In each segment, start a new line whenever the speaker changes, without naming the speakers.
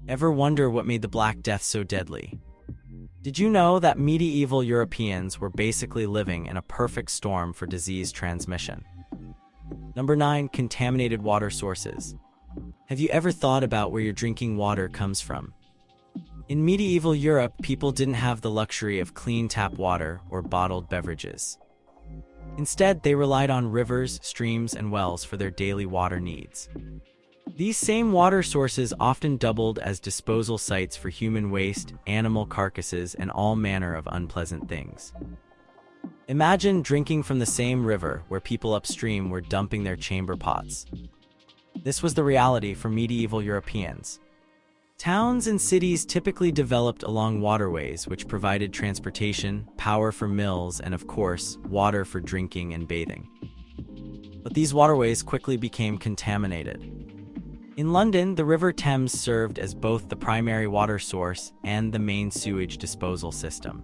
Ever wonder what made the Black Death so deadly? Did you know that medieval Europeans were basically living in a perfect storm for disease transmission? Number 9. Contaminated water sources. Have you ever thought about where your drinking water comes from? In medieval Europe, people didn't have the luxury of clean tap water or bottled beverages. Instead, they relied on rivers, streams, and wells for their daily water needs. These same water sources often doubled as disposal sites for human waste, animal carcasses, and all manner of unpleasant things. Imagine drinking from the same river where people upstream were dumping their chamber pots. This was the reality for medieval Europeans. Towns and cities typically developed along waterways which provided transportation, power for mills, and of course, water for drinking and bathing. But these waterways quickly became contaminated. In London, the River Thames served as both the primary water source and the main sewage disposal system.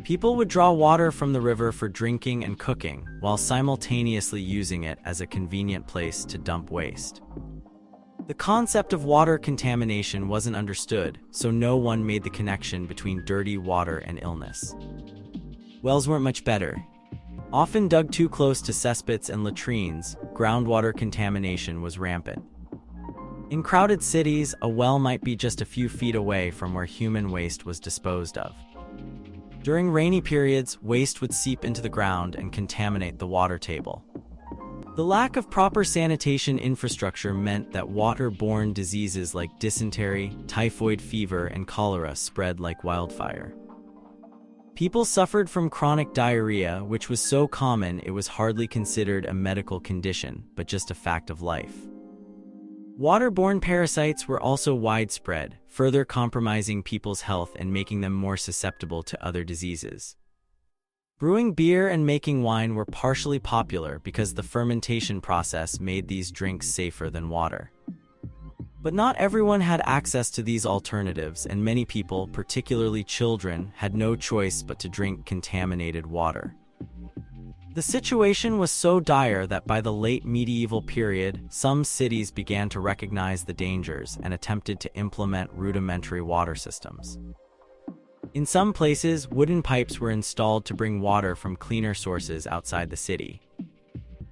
People would draw water from the river for drinking and cooking, while simultaneously using it as a convenient place to dump waste. The concept of water contamination wasn't understood, so no one made the connection between dirty water and illness. Wells weren't much better. Often dug too close to cesspits and latrines, groundwater contamination was rampant. In crowded cities, a well might be just a few feet away from where human waste was disposed of. During rainy periods, waste would seep into the ground and contaminate the water table. The lack of proper sanitation infrastructure meant that water-borne diseases like dysentery, typhoid fever, and cholera spread like wildfire. People suffered from chronic diarrhea, which was so common it was hardly considered a medical condition, but just a fact of life. Waterborne parasites were also widespread, further compromising people's health and making them more susceptible to other diseases. Brewing beer and making wine were partially popular because the fermentation process made these drinks safer than water. But not everyone had access to these alternatives, and many people, particularly children, had no choice but to drink contaminated water. The situation was so dire that by the late medieval period, some cities began to recognize the dangers and attempted to implement rudimentary water systems. In some places, wooden pipes were installed to bring water from cleaner sources outside the city.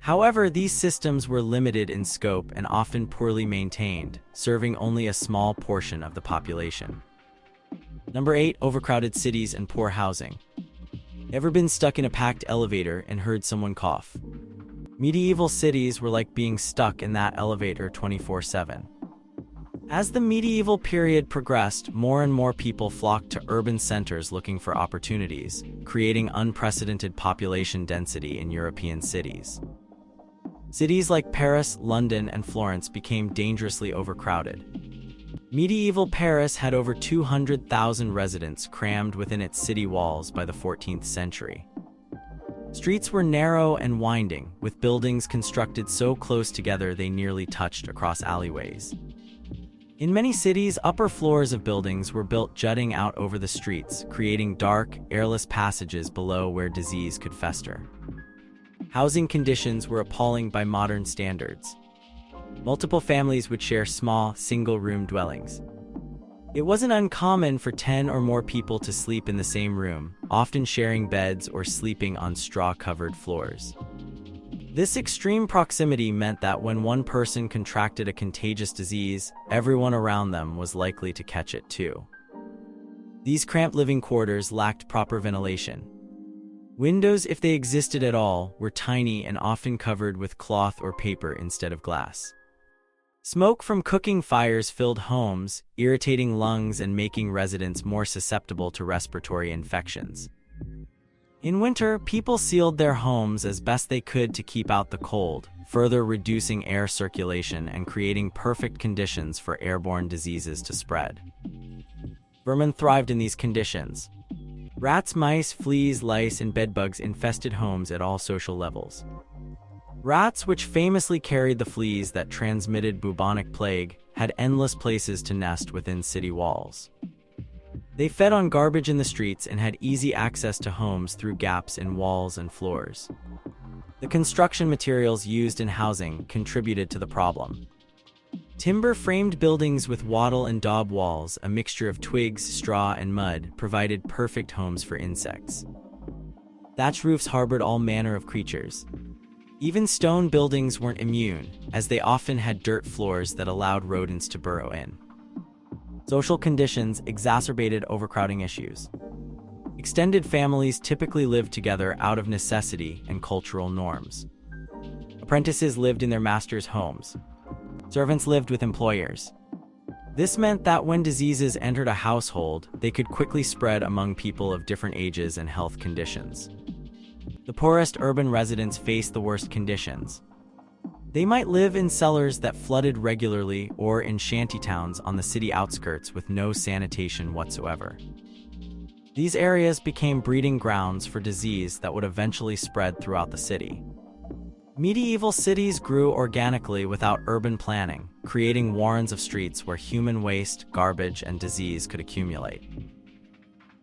However, these systems were limited in scope and often poorly maintained, serving only a small portion of the population. Number 8. Overcrowded cities and poor housing. Ever been stuck in a packed elevator and heard someone cough? Medieval cities were like being stuck in that elevator 24/7. As the medieval period progressed, more and more people flocked to urban centers looking for opportunities, creating unprecedented population density in European cities. Cities like Paris, London, and Florence became dangerously overcrowded. Medieval Paris had over 200,000 residents crammed within its city walls by the 14th century. Streets were narrow and winding, with buildings constructed so close together they nearly touched across alleyways. In many cities, upper floors of buildings were built jutting out over the streets, creating dark, airless passages below where disease could fester. Housing conditions were appalling by modern standards. Multiple families would share small, single-room dwellings. It wasn't uncommon for 10 or more people to sleep in the same room, often sharing beds or sleeping on straw-covered floors. This extreme proximity meant that when one person contracted a contagious disease, everyone around them was likely to catch it too. These cramped living quarters lacked proper ventilation. Windows, if they existed at all, were tiny and often covered with cloth or paper instead of glass. Smoke from cooking fires filled homes, irritating lungs and making residents more susceptible to respiratory infections. In winter, people sealed their homes as best they could to keep out the cold, further reducing air circulation and creating perfect conditions for airborne diseases to spread. Vermin thrived in these conditions. Rats, mice, fleas, lice, and bedbugs infested homes at all social levels. Rats, which famously carried the fleas that transmitted bubonic plague, had endless places to nest within city walls. They fed on garbage in the streets and had easy access to homes through gaps in walls and floors. The construction materials used in housing contributed to the problem. Timber-framed buildings with wattle and daub walls, a mixture of twigs, straw, and mud, provided perfect homes for insects. Thatch roofs harbored all manner of creatures. Even stone buildings weren't immune, as they often had dirt floors that allowed rodents to burrow in. Social conditions exacerbated overcrowding issues. Extended families typically lived together out of necessity and cultural norms. Apprentices lived in their masters' homes. Servants lived with employers. This meant that when diseases entered a household, they could quickly spread among people of different ages and health conditions. The poorest urban residents faced the worst conditions. They might live in cellars that flooded regularly or in shantytowns on the city outskirts with no sanitation whatsoever. These areas became breeding grounds for disease that would eventually spread throughout the city. Medieval cities grew organically without urban planning, creating warrens of streets where human waste, garbage, and disease could accumulate.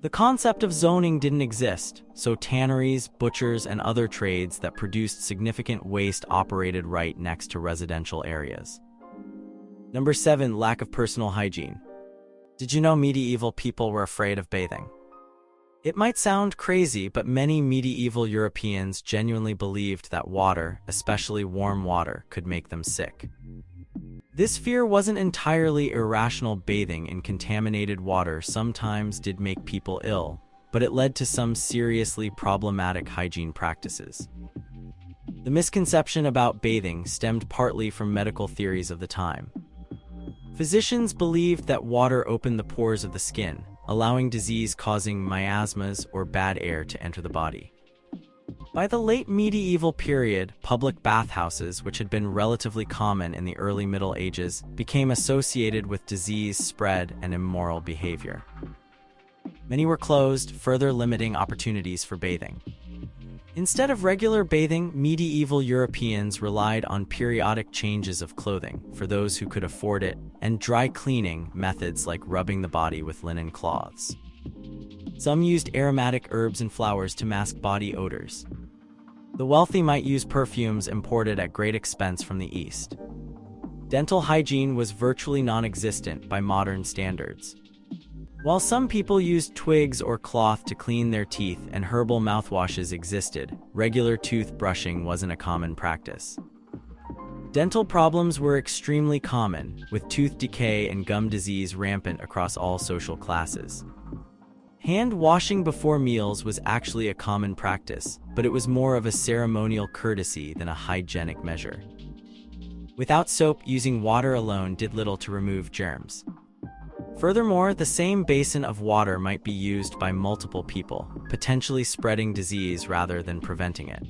The concept of zoning didn't exist, so tanneries, butchers, and other trades that produced significant waste operated right next to residential areas. Number 7. Lack of personal hygiene. Did you know medieval people were afraid of bathing? It might sound crazy, but many medieval Europeans genuinely believed that water, especially warm water, could make them sick. This fear wasn't entirely irrational. Bathing in contaminated water sometimes did make people ill, but it led to some seriously problematic hygiene practices. The misconception about bathing stemmed partly from medical theories of the time. Physicians believed that water opened the pores of the skin, allowing disease-causing miasmas or bad air to enter the body. By the late medieval period, public bathhouses, which had been relatively common in the early Middle Ages, became associated with disease spread and immoral behavior. Many were closed, further limiting opportunities for bathing. Instead of regular bathing, medieval Europeans relied on periodic changes of clothing for those who could afford it, and dry cleaning methods like rubbing the body with linen cloths. Some used aromatic herbs and flowers to mask body odors. The wealthy might use perfumes imported at great expense from the East. Dental hygiene was virtually non-existent by modern standards. While some people used twigs or cloth to clean their teeth and herbal mouthwashes existed, regular tooth brushing wasn't a common practice. Dental problems were extremely common, with tooth decay and gum disease rampant across all social classes. Hand washing before meals was actually a common practice, but it was more of a ceremonial courtesy than a hygienic measure. Without soap, using water alone did little to remove germs. Furthermore, the same basin of water might be used by multiple people, potentially spreading disease rather than preventing it.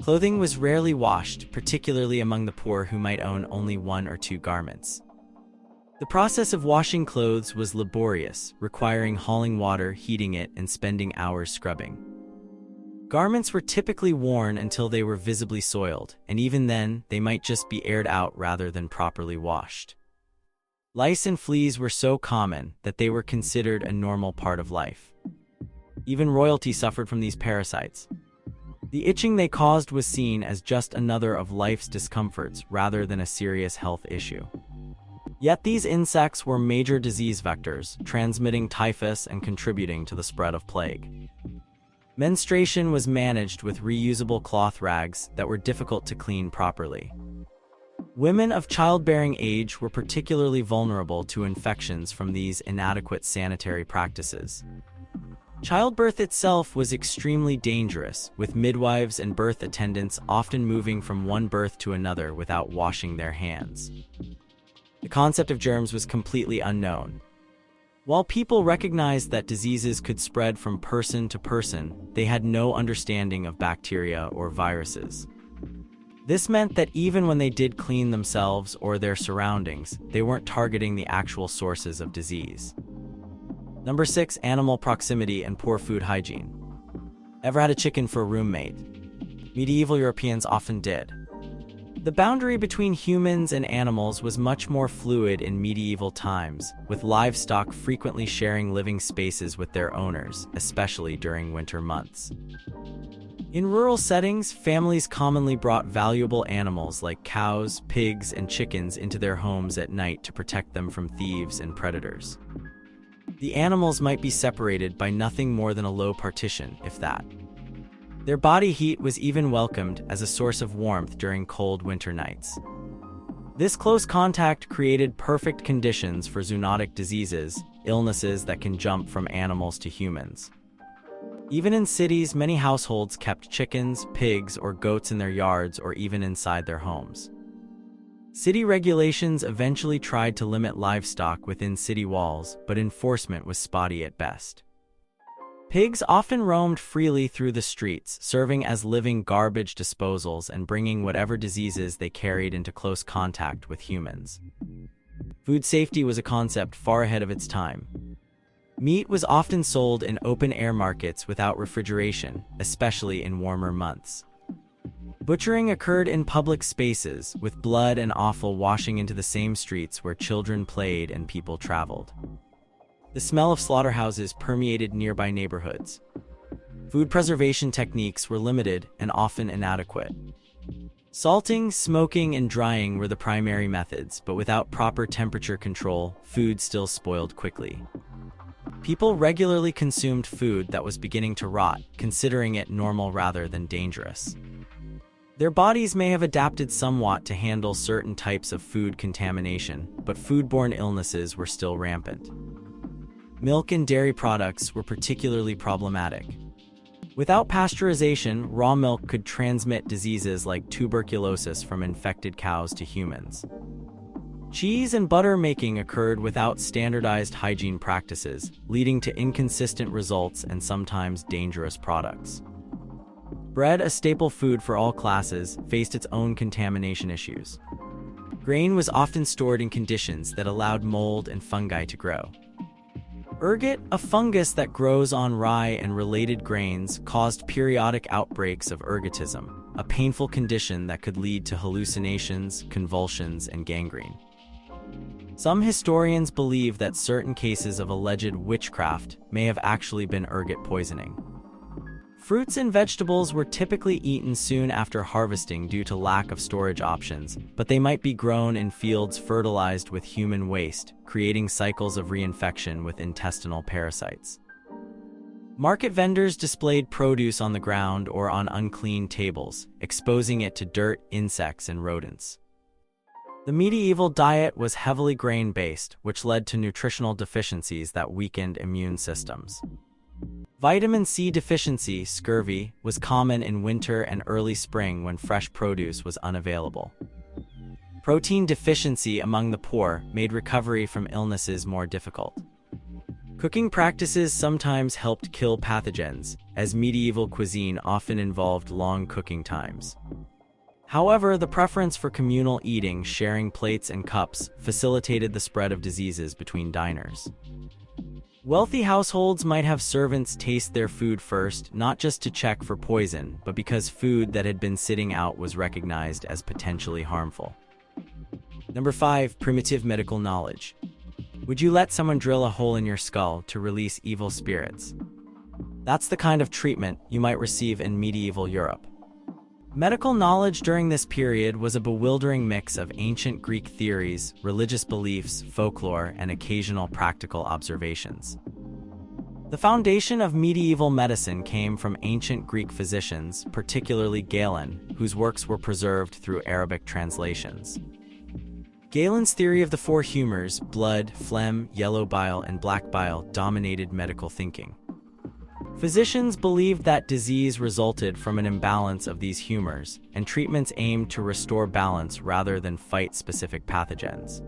Clothing was rarely washed, particularly among the poor who might own only 1 or 2 garments. The process of washing clothes was laborious, requiring hauling water, heating it, and spending hours scrubbing. Garments were typically worn until they were visibly soiled, and even then, they might just be aired out rather than properly washed. Lice and fleas were so common that they were considered a normal part of life. Even royalty suffered from these parasites. The itching they caused was seen as just another of life's discomforts rather than a serious health issue. Yet these insects were major disease vectors, transmitting typhus and contributing to the spread of plague. Menstruation was managed with reusable cloth rags that were difficult to clean properly. Women of childbearing age were particularly vulnerable to infections from these inadequate sanitary practices. Childbirth itself was extremely dangerous, with midwives and birth attendants often moving from one birth to another without washing their hands. The concept of germs was completely unknown. While people recognized that diseases could spread from person to person, they had no understanding of bacteria or viruses. This meant that even when they did clean themselves or their surroundings, they weren't targeting the actual sources of disease. Number 6. Animal proximity and poor food hygiene. Ever had a chicken for a roommate? Medieval Europeans often did. The boundary between humans and animals was much more fluid in medieval times, with livestock frequently sharing living spaces with their owners, especially during winter months. In rural settings, families commonly brought valuable animals like cows, pigs, and chickens into their homes at night to protect them from thieves and predators. The animals might be separated by nothing more than a low partition, if that. Their body heat was even welcomed as a source of warmth during cold winter nights. This close contact created perfect conditions for zoonotic diseases, illnesses that can jump from animals to humans. Even in cities, many households kept chickens, pigs, or goats in their yards or even inside their homes. City regulations eventually tried to limit livestock within city walls, but enforcement was spotty at best. Pigs often roamed freely through the streets, serving as living garbage disposals and bringing whatever diseases they carried into close contact with humans. Food safety was a concept far ahead of its time. Meat was often sold in open-air markets without refrigeration, especially in warmer months. Butchering occurred in public spaces, with blood and offal washing into the same streets where children played and people traveled. The smell of slaughterhouses permeated nearby neighborhoods. Food preservation techniques were limited and often inadequate. Salting, smoking, and drying were the primary methods, but without proper temperature control, food still spoiled quickly. People regularly consumed food that was beginning to rot, considering it normal rather than dangerous. Their bodies may have adapted somewhat to handle certain types of food contamination, but foodborne illnesses were still rampant. Milk and dairy products were particularly problematic. Without pasteurization, raw milk could transmit diseases like tuberculosis from infected cows to humans. Cheese and butter making occurred without standardized hygiene practices, leading to inconsistent results and sometimes dangerous products. Bread, a staple food for all classes, faced its own contamination issues. Grain was often stored in conditions that allowed mold and fungi to grow. Ergot, a fungus that grows on rye and related grains, caused periodic outbreaks of ergotism, a painful condition that could lead to hallucinations, convulsions, and gangrene. Some historians believe that certain cases of alleged witchcraft may have actually been ergot poisoning. Fruits and vegetables were typically eaten soon after harvesting due to lack of storage options, but they might be grown in fields fertilized with human waste, creating cycles of reinfection with intestinal parasites. Market vendors displayed produce on the ground or on unclean tables, exposing it to dirt, insects, and rodents. The medieval diet was heavily grain-based, which led to nutritional deficiencies that weakened immune systems. Vitamin C deficiency, scurvy, was common in winter and early spring when fresh produce was unavailable. Protein deficiency among the poor made recovery from illnesses more difficult. Cooking practices sometimes helped kill pathogens, as medieval cuisine often involved long cooking times. However, the preference for communal eating, sharing plates and cups, facilitated the spread of diseases between diners. Wealthy households might have servants taste their food first, not just to check for poison, but because food that had been sitting out was recognized as potentially harmful. Number 5. Primitive medical knowledge. Would you let someone drill a hole in your skull to release evil spirits? That's the kind of treatment you might receive in medieval Europe. Medical knowledge during this period was a bewildering mix of ancient Greek theories, religious beliefs, folklore, and occasional practical observations. The foundation of medieval medicine came from ancient Greek physicians, particularly Galen, whose works were preserved through Arabic translations. Galen's theory of the four humors, blood, phlegm, yellow bile, and black bile, dominated medical thinking. Physicians believed that disease resulted from an imbalance of these humors, and treatments aimed to restore balance rather than fight specific pathogens.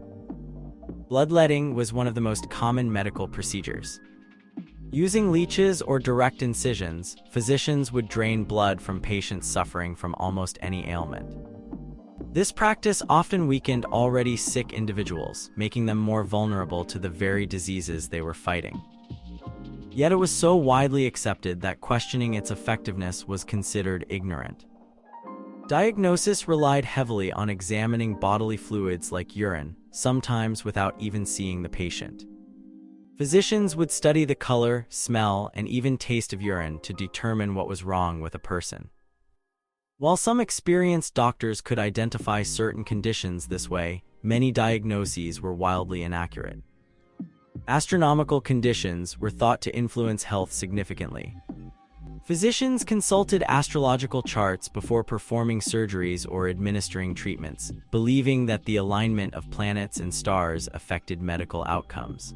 Bloodletting was one of the most common medical procedures. Using leeches or direct incisions, physicians would drain blood from patients suffering from almost any ailment. This practice often weakened already sick individuals, making them more vulnerable to the very diseases they were fighting. Yet it was so widely accepted that questioning its effectiveness was considered ignorant. Diagnosis relied heavily on examining bodily fluids like urine, sometimes without even seeing the patient. Physicians would study the color, smell, and even taste of urine to determine what was wrong with a person. While some experienced doctors could identify certain conditions this way, many diagnoses were wildly inaccurate. Astronomical conditions were thought to influence health significantly. Physicians consulted astrological charts before performing surgeries or administering treatments, believing that the alignment of planets and stars affected medical outcomes.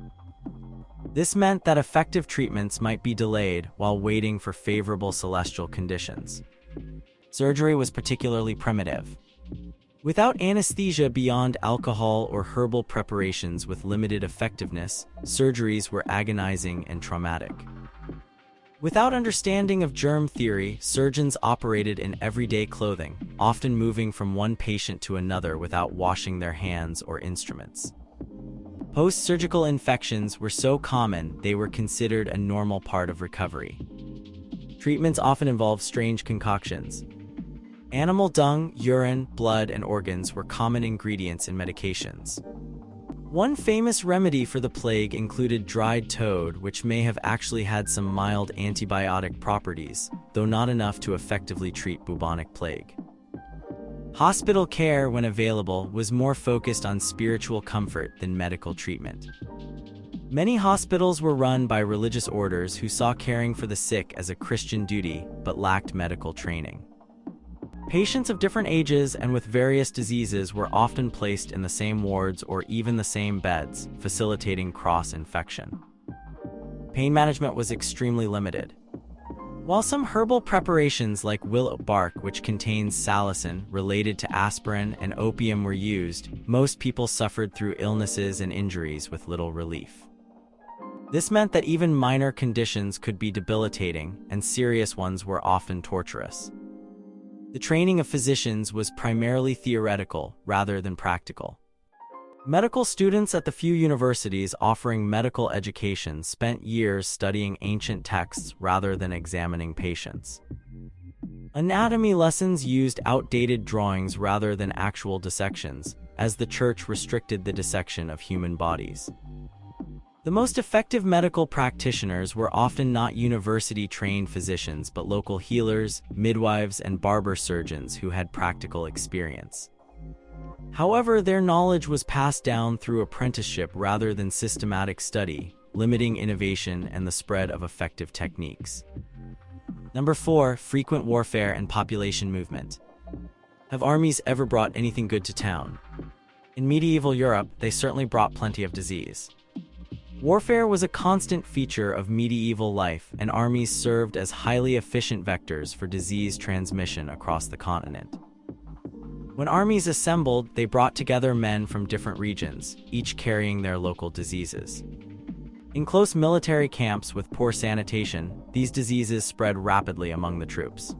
This meant that effective treatments might be delayed while waiting for favorable celestial conditions. Surgery was particularly primitive. Without anesthesia beyond alcohol or herbal preparations with limited effectiveness, surgeries were agonizing and traumatic. Without understanding of germ theory, surgeons operated in everyday clothing, often moving from one patient to another without washing their hands or instruments. Post-surgical infections were so common they were considered a normal part of recovery. Treatments often involved strange concoctions. Animal dung, urine, blood, and organs were common ingredients in medications. One famous remedy for the plague included dried toad, which may have actually had some mild antibiotic properties, though not enough to effectively treat bubonic plague. Hospital care, when available, was more focused on spiritual comfort than medical treatment. Many hospitals were run by religious orders who saw caring for the sick as a Christian duty, but lacked medical training. Patients of different ages and with various diseases were often placed in the same wards or even the same beds, facilitating cross-infection. Pain management was extremely limited. While some herbal preparations like willow bark, which contains salicin related to aspirin and opium, were used, most people suffered through illnesses and injuries with little relief. This meant that even minor conditions could be debilitating, and serious ones were often torturous. The training of physicians was primarily theoretical rather than practical. Medical students at the few universities offering medical education spent years studying ancient texts rather than examining patients. Anatomy lessons used outdated drawings rather than actual dissections, as the church restricted the dissection of human bodies. The most effective medical practitioners were often not university-trained physicians but local healers, midwives, and barber surgeons who had practical experience. However, their knowledge was passed down through apprenticeship rather than systematic study, limiting innovation and the spread of effective techniques. Number 4. Frequent warfare and population movement. Have armies ever brought anything good to town? In medieval Europe, they certainly brought plenty of disease. Warfare was a constant feature of medieval life, and armies served as highly efficient vectors for disease transmission across the continent. When armies assembled, they brought together men from different regions, each carrying their local diseases. In close military camps with poor sanitation, these diseases spread rapidly among the troops.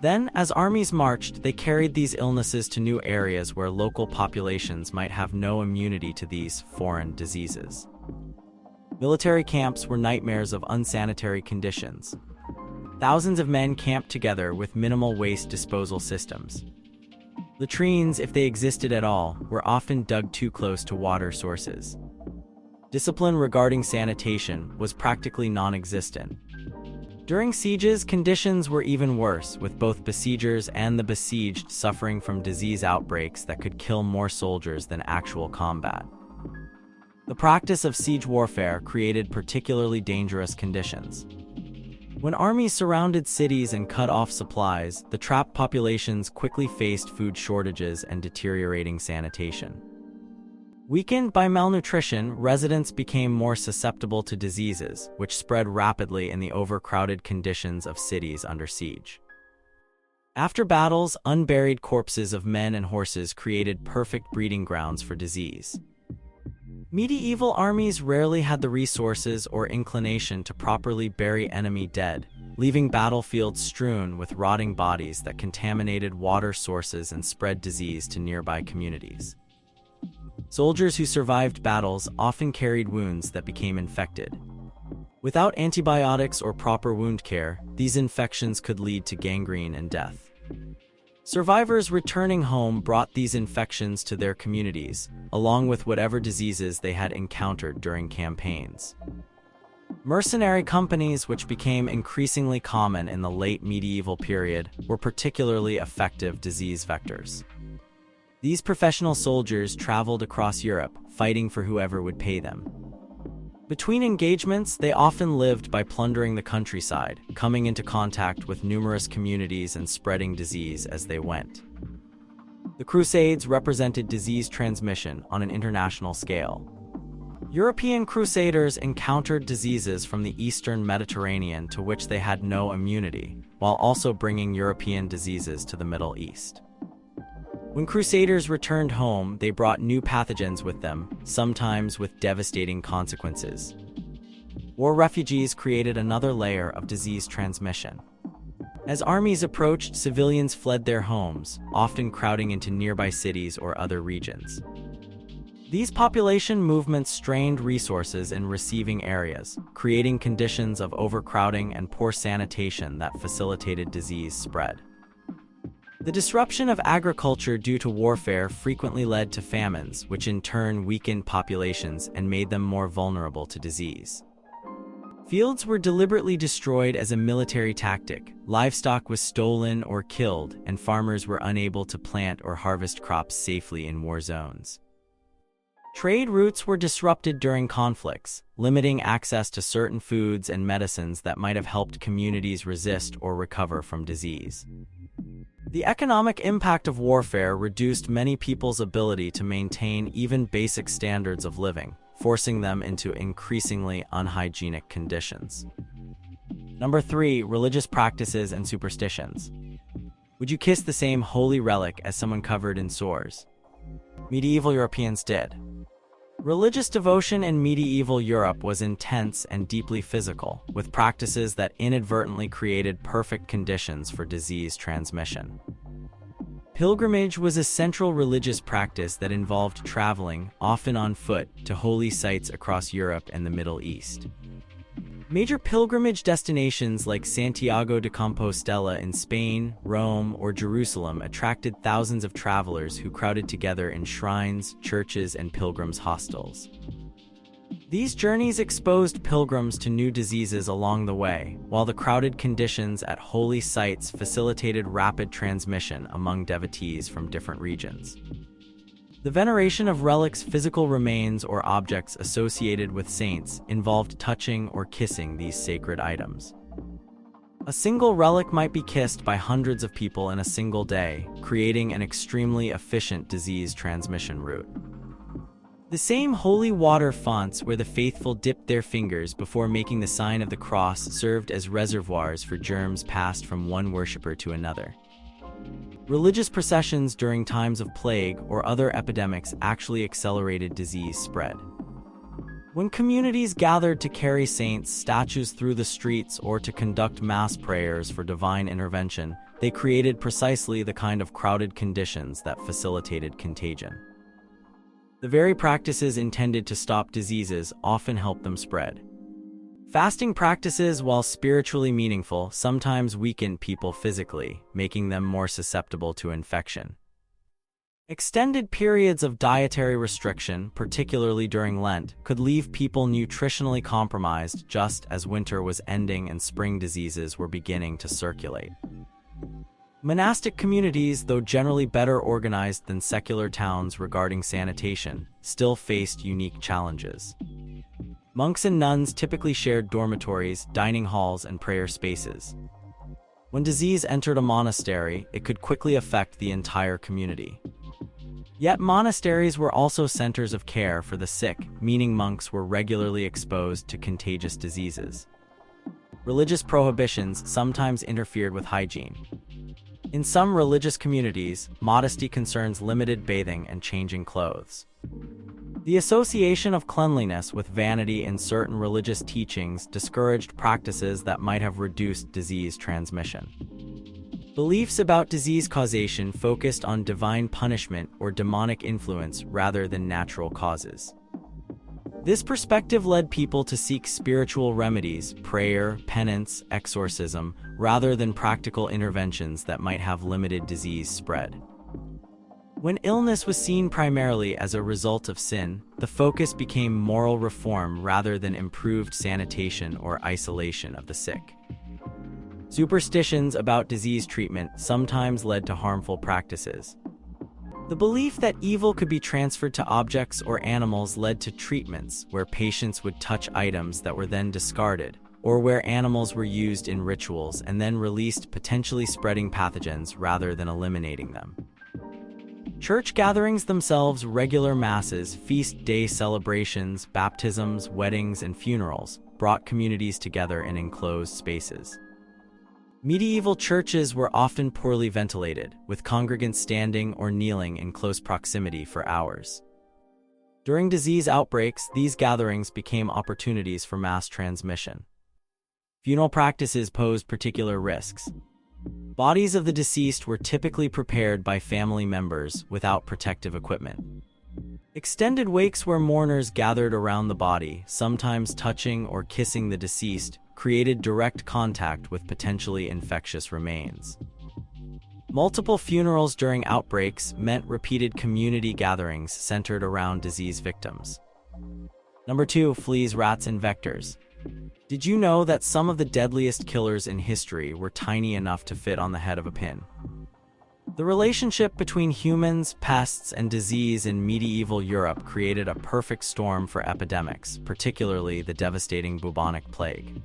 Then, as armies marched, they carried these illnesses to new areas where local populations might have no immunity to these foreign diseases. Military camps were nightmares of unsanitary conditions. Thousands of men camped together with minimal waste disposal systems. Latrines, if they existed at all, were often dug too close to water sources. Discipline regarding sanitation was practically non-existent. During sieges, conditions were even worse, with both besiegers and the besieged suffering from disease outbreaks that could kill more soldiers than actual combat. The practice of siege warfare created particularly dangerous conditions. When armies surrounded cities and cut off supplies, the trapped populations quickly faced food shortages and deteriorating sanitation. Weakened by malnutrition, residents became more susceptible to diseases, which spread rapidly in the overcrowded conditions of cities under siege. After battles, unburied corpses of men and horses created perfect breeding grounds for disease. Medieval armies rarely had the resources or inclination to properly bury enemy dead, leaving battlefields strewn with rotting bodies that contaminated water sources and spread disease to nearby communities. Soldiers who survived battles often carried wounds that became infected. Without antibiotics or proper wound care, these infections could lead to gangrene and death. Survivors returning home brought these infections to their communities, along with whatever diseases they had encountered during campaigns. Mercenary companies, which became increasingly common in the late medieval period, were particularly effective disease vectors. These professional soldiers traveled across Europe, fighting for whoever would pay them. Between engagements, they often lived by plundering the countryside, coming into contact with numerous communities and spreading disease as they went. The Crusades represented disease transmission on an international scale. European crusaders encountered diseases from the eastern Mediterranean to which they had no immunity, while also bringing European diseases to the Middle East. When crusaders returned home, they brought new pathogens with them, sometimes with devastating consequences. War refugees created another layer of disease transmission. As armies approached, civilians fled their homes, often crowding into nearby cities or other regions. These population movements strained resources in receiving areas, creating conditions of overcrowding and poor sanitation that facilitated disease spread. The disruption of agriculture due to warfare frequently led to famines, which in turn weakened populations and made them more vulnerable to disease. Fields were deliberately destroyed as a military tactic, livestock was stolen or killed, and farmers were unable to plant or harvest crops safely in war zones. Trade routes were disrupted during conflicts, limiting access to certain foods and medicines that might have helped communities resist or recover from disease. The economic impact of warfare reduced many people's ability to maintain even basic standards of living, forcing them into increasingly unhygienic conditions. Number 3, religious practices and superstitions. Would you kiss the same holy relic as someone covered in sores? Medieval Europeans did. Religious devotion in medieval Europe was intense and deeply physical, with practices that inadvertently created perfect conditions for disease transmission. Pilgrimage was a central religious practice that involved traveling, often on foot, to holy sites across Europe and the Middle East. Major pilgrimage destinations like Santiago de Compostela in Spain, Rome, or Jerusalem attracted thousands of travelers who crowded together in shrines, churches, and pilgrims' hostels. These journeys exposed pilgrims to new diseases along the way, while the crowded conditions at holy sites facilitated rapid transmission among devotees from different regions. The veneration of relics, physical remains, or objects associated with saints involved touching or kissing these sacred items. A single relic might be kissed by hundreds of people in a single day, creating an extremely efficient disease transmission route. The same holy water fonts where the faithful dipped their fingers before making the sign of the cross served as reservoirs for germs passed from one worshiper to another. Religious processions during times of plague or other epidemics actually accelerated disease spread. When communities gathered to carry saints' statues through the streets or to conduct mass prayers for divine intervention, they created precisely the kind of crowded conditions that facilitated contagion. The very practices intended to stop diseases often help them spread. Fasting practices, while spiritually meaningful, sometimes weaken people physically, making them more susceptible to infection. Extended periods of dietary restriction, particularly during Lent, could leave people nutritionally compromised just as winter was ending and spring diseases were beginning to circulate. Monastic communities, though generally better organized than secular towns regarding sanitation, still faced unique challenges. Monks and nuns typically shared dormitories, dining halls, and prayer spaces. When disease entered a monastery, it could quickly affect the entire community. Yet monasteries were also centers of care for the sick, meaning monks were regularly exposed to contagious diseases. Religious prohibitions sometimes interfered with hygiene. In some religious communities, modesty concerns limited bathing and changing clothes. The association of cleanliness with vanity in certain religious teachings discouraged practices that might have reduced disease transmission. Beliefs about disease causation focused on divine punishment or demonic influence rather than natural causes. This perspective led people to seek spiritual remedies, prayer, penance, exorcism, rather than practical interventions that might have limited disease spread. When illness was seen primarily as a result of sin, the focus became moral reform rather than improved sanitation or isolation of the sick. Superstitions about disease treatment sometimes led to harmful practices. The belief that evil could be transferred to objects or animals led to treatments where patients would touch items that were then discarded, or where animals were used in rituals and then released, potentially spreading pathogens rather than eliminating them. Church gatherings themselves, regular masses, feast day celebrations, baptisms, weddings, and funerals, brought communities together in enclosed spaces. Medieval churches were often poorly ventilated, with congregants standing or kneeling in close proximity for hours. During disease outbreaks, these gatherings became opportunities for mass transmission. Funeral practices posed particular risks. Bodies of the deceased were typically prepared by family members without protective equipment. Extended wakes where mourners gathered around the body, sometimes touching or kissing the deceased, created direct contact with potentially infectious remains. Multiple funerals during outbreaks meant repeated community gatherings centered around disease victims. Number 2, fleas, rats, and vectors. Did you know that some of the deadliest killers in history were tiny enough to fit on the head of a pin? The relationship between humans, pests, and disease in medieval Europe created a perfect storm for epidemics, particularly the devastating bubonic plague.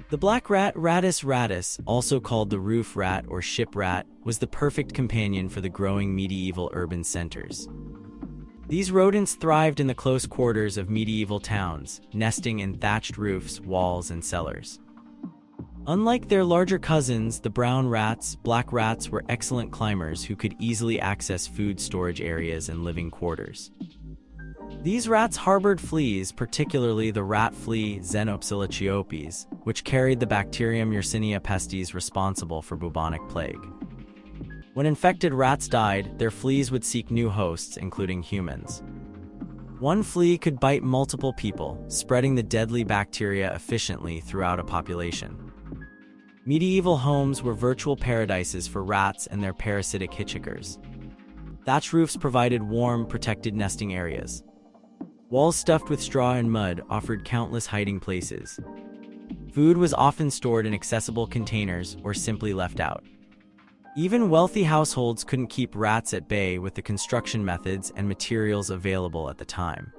The black rat, Rattus rattus, also called the roof rat or ship rat, was the perfect companion for the growing medieval urban centers. These rodents thrived in the close quarters of medieval towns, nesting in thatched roofs, walls, and cellars. Unlike their larger cousins, the brown rats, black rats were excellent climbers who could easily access food storage areas and living quarters. These rats harbored fleas, particularly the rat flea Xenopsilla chiopes, which carried the bacterium Yersinia pestis responsible for bubonic plague. When infected rats died, their fleas would seek new hosts, including humans. One flea could bite multiple people, spreading the deadly bacteria efficiently throughout a population. Medieval homes were virtual paradises for rats and their parasitic hitchhikers. Thatch roofs provided warm, protected nesting areas. Walls stuffed with straw and mud offered countless hiding places. Food was often stored in accessible containers or simply left out. Even wealthy households couldn't keep rats at bay with the construction methods and materials available at the time.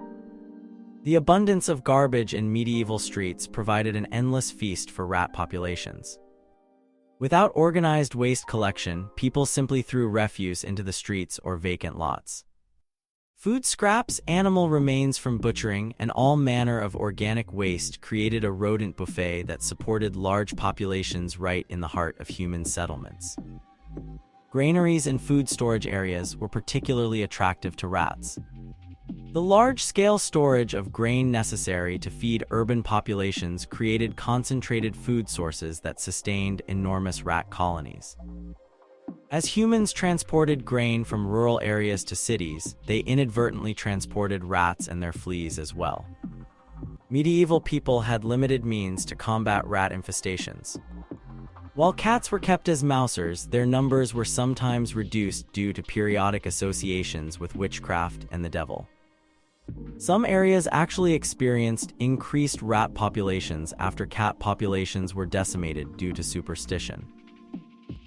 The abundance of garbage in medieval streets provided an endless feast for rat populations. Without organized waste collection, people simply threw refuse into the streets or vacant lots. Food scraps, animal remains from butchering, and all manner of organic waste created a rodent buffet that supported large populations right in the heart of human settlements. Granaries and food storage areas were particularly attractive to rats. The large-scale storage of grain necessary to feed urban populations created concentrated food sources that sustained enormous rat colonies. As humans transported grain from rural areas to cities, they inadvertently transported rats and their fleas as well. Medieval people had limited means to combat rat infestations. While cats were kept as mousers, their numbers were sometimes reduced due to periodic associations with witchcraft and the devil. Some areas actually experienced increased rat populations after cat populations were decimated due to superstition.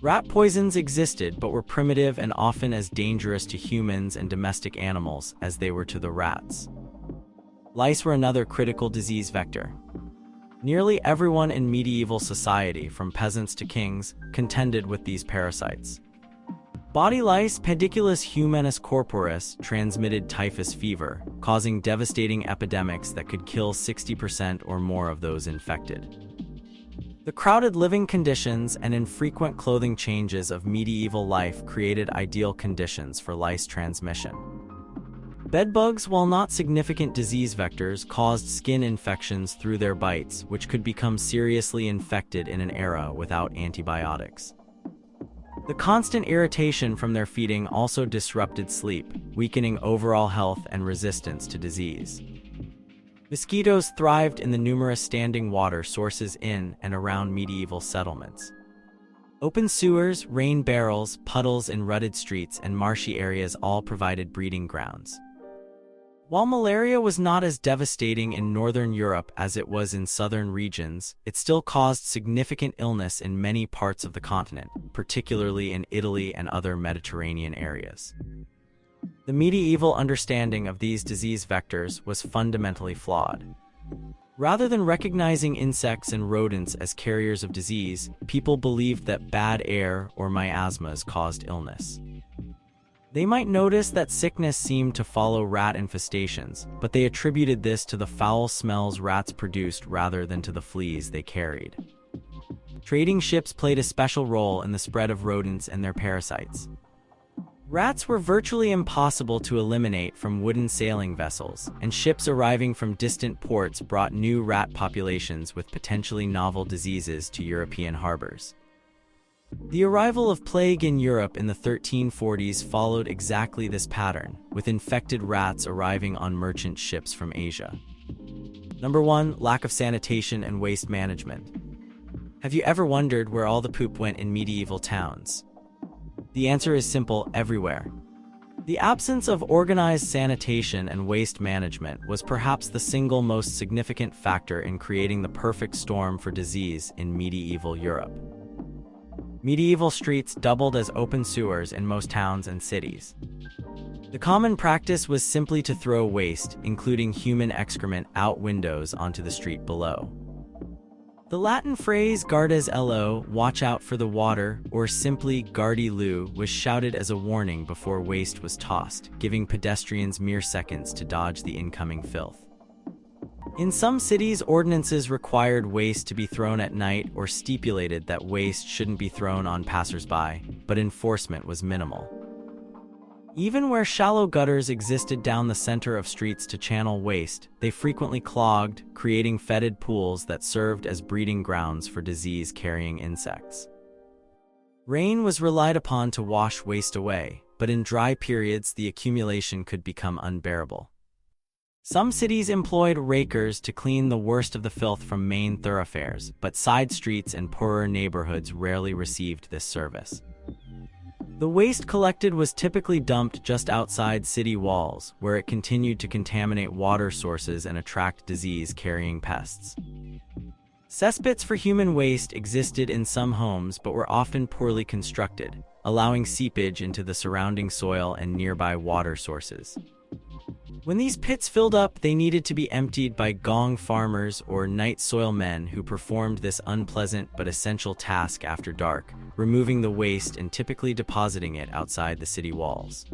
Rat poisons existed but were primitive and often as dangerous to humans and domestic animals as they were to the rats. Lice were another critical disease vector. Nearly everyone in medieval society, from peasants to kings, contended with these parasites. Body lice, Pediculus humanus corporis, transmitted typhus fever, causing devastating epidemics that could kill 60% or more of those infected. The crowded living conditions and infrequent clothing changes of medieval life created ideal conditions for lice transmission. Bedbugs, while not significant disease vectors, caused skin infections through their bites, which could become seriously infected in an era without antibiotics. The constant irritation from their feeding also disrupted sleep, weakening overall health and resistance to disease. Mosquitoes thrived in the numerous standing water sources in and around medieval settlements. Open sewers, rain barrels, puddles in rutted streets, and marshy areas all provided breeding grounds. While malaria was not as devastating in northern Europe as it was in southern regions, it still caused significant illness in many parts of the continent, particularly in Italy and other Mediterranean areas. The medieval understanding of these disease vectors was fundamentally flawed. Rather than recognizing insects and rodents as carriers of disease, people believed that bad air or miasmas caused illness. They might notice that sickness seemed to follow rat infestations, but they attributed this to the foul smells rats produced rather than to the fleas they carried. Trading ships played a special role in the spread of rodents and their parasites. Rats were virtually impossible to eliminate from wooden sailing vessels, and ships arriving from distant ports brought new rat populations with potentially novel diseases to European harbors. The arrival of plague in Europe in the 1340s followed exactly this pattern, with infected rats arriving on merchant ships from Asia. Number 1. Lack of sanitation and waste management. Have you ever wondered where all the poop went in medieval towns? The answer is simple: everywhere. The absence of organized sanitation and waste management was perhaps the single most significant factor in creating the perfect storm for disease in medieval Europe. Medieval streets doubled as open sewers in most towns and cities. The common practice was simply to throw waste, including human excrement, out windows onto the street below. The Latin phrase "gardes ello," watch out for the water, or simply "gardi lu," was shouted as a warning before waste was tossed, giving pedestrians mere seconds to dodge the incoming filth. In some cities, ordinances required waste to be thrown at night or stipulated that waste shouldn't be thrown on passers-by, but enforcement was minimal. Even where shallow gutters existed down the center of streets to channel waste, they frequently clogged, creating fetid pools that served as breeding grounds for disease-carrying insects. Rain was relied upon to wash waste away, but in dry periods the accumulation could become unbearable. Some cities employed rakers to clean the worst of the filth from main thoroughfares, but side streets and poorer neighborhoods rarely received this service. The waste collected was typically dumped just outside city walls, where it continued to contaminate water sources and attract disease-carrying pests. Cesspits for human waste existed in some homes but were often poorly constructed, allowing seepage into the surrounding soil and nearby water sources. When these pits filled up, they needed to be emptied by gong farmers or night soil men who performed this unpleasant but essential task after dark, removing the waste and typically depositing it outside the city walls.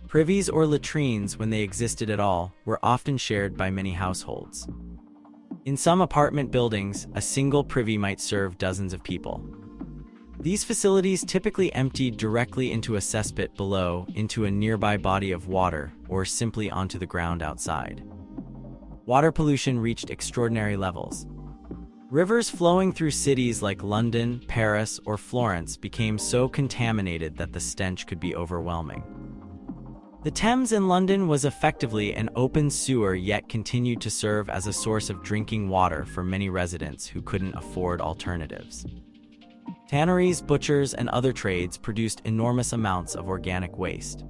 Privies or latrines, when they existed at all, were often shared by many households. In some apartment buildings, a single privy might serve dozens of people. These facilities typically emptied directly into a cesspit below, into a nearby body of water, or simply onto the ground outside. Water pollution reached extraordinary levels. Rivers flowing through cities like London, Paris, or Florence became so contaminated that the stench could be overwhelming. The Thames in London was effectively an open sewer, yet continued to serve as a source of drinking water for many residents who couldn't afford alternatives. Tanneries, butchers, and other trades produced enormous amounts of organic waste.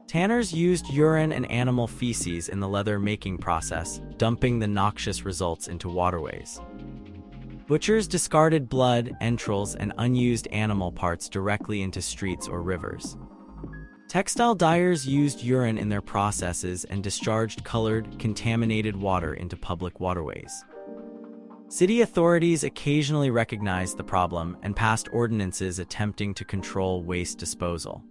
Tanners used urine and animal feces in the leather-making process, dumping the noxious results into waterways. Butchers discarded blood, entrails, and unused animal parts directly into streets or rivers. Textile dyers used urine in their processes and discharged colored, contaminated water into public waterways. City authorities occasionally recognized the problem and passed ordinances attempting to control waste disposal.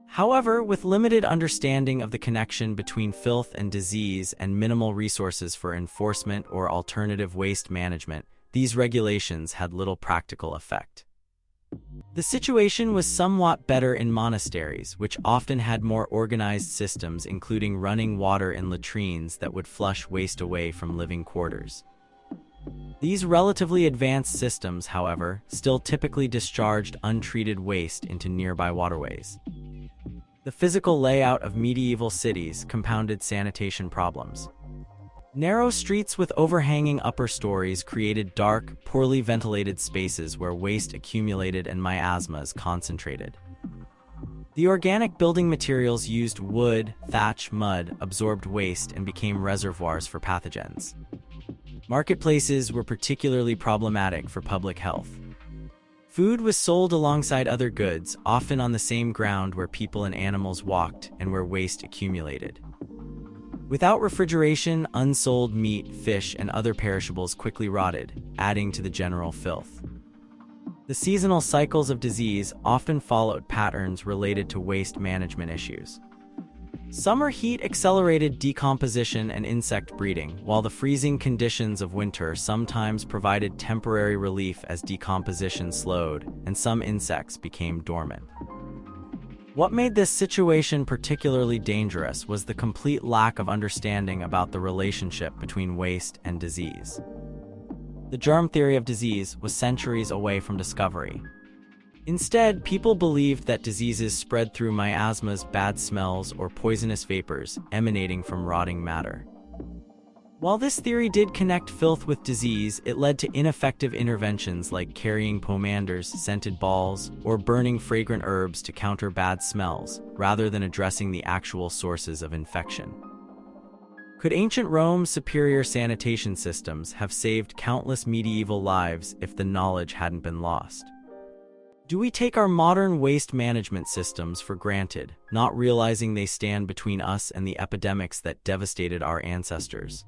However, with limited understanding of the connection between filth and disease and minimal resources for enforcement or alternative waste management, these regulations had little practical effect. The situation was somewhat better in monasteries, which often had more organized systems, including running water in latrines that would flush waste away from living quarters. These relatively advanced systems, however, still typically discharged untreated waste into nearby waterways. The physical layout of medieval cities compounded sanitation problems. Narrow streets with overhanging upper stories created dark, poorly ventilated spaces where waste accumulated and miasmas concentrated. The organic building materials used wood, thatch, mud, absorbed waste, and became reservoirs for pathogens. Marketplaces were particularly problematic for public health. Food was sold alongside other goods, often on the same ground where people and animals walked and where waste accumulated. Without refrigeration, unsold meat, fish, and other perishables quickly rotted, adding to the general filth. The seasonal cycles of disease often followed patterns related to waste management issues. Summer heat accelerated decomposition and insect breeding, while the freezing conditions of winter sometimes provided temporary relief as decomposition slowed and some insects became dormant. What made this situation particularly dangerous was the complete lack of understanding about the relationship between waste and disease. The germ theory of disease was centuries away from discovery. Instead, people believed that diseases spread through miasmas, bad smells, or poisonous vapors emanating from rotting matter. While this theory did connect filth with disease, it led to ineffective interventions like carrying pomanders, scented balls, or burning fragrant herbs to counter bad smells, rather than addressing the actual sources of infection. Could ancient Rome's superior sanitation systems have saved countless medieval lives if the knowledge hadn't been lost? Do we take our modern waste management systems for granted, not realizing they stand between us and the epidemics that devastated our ancestors?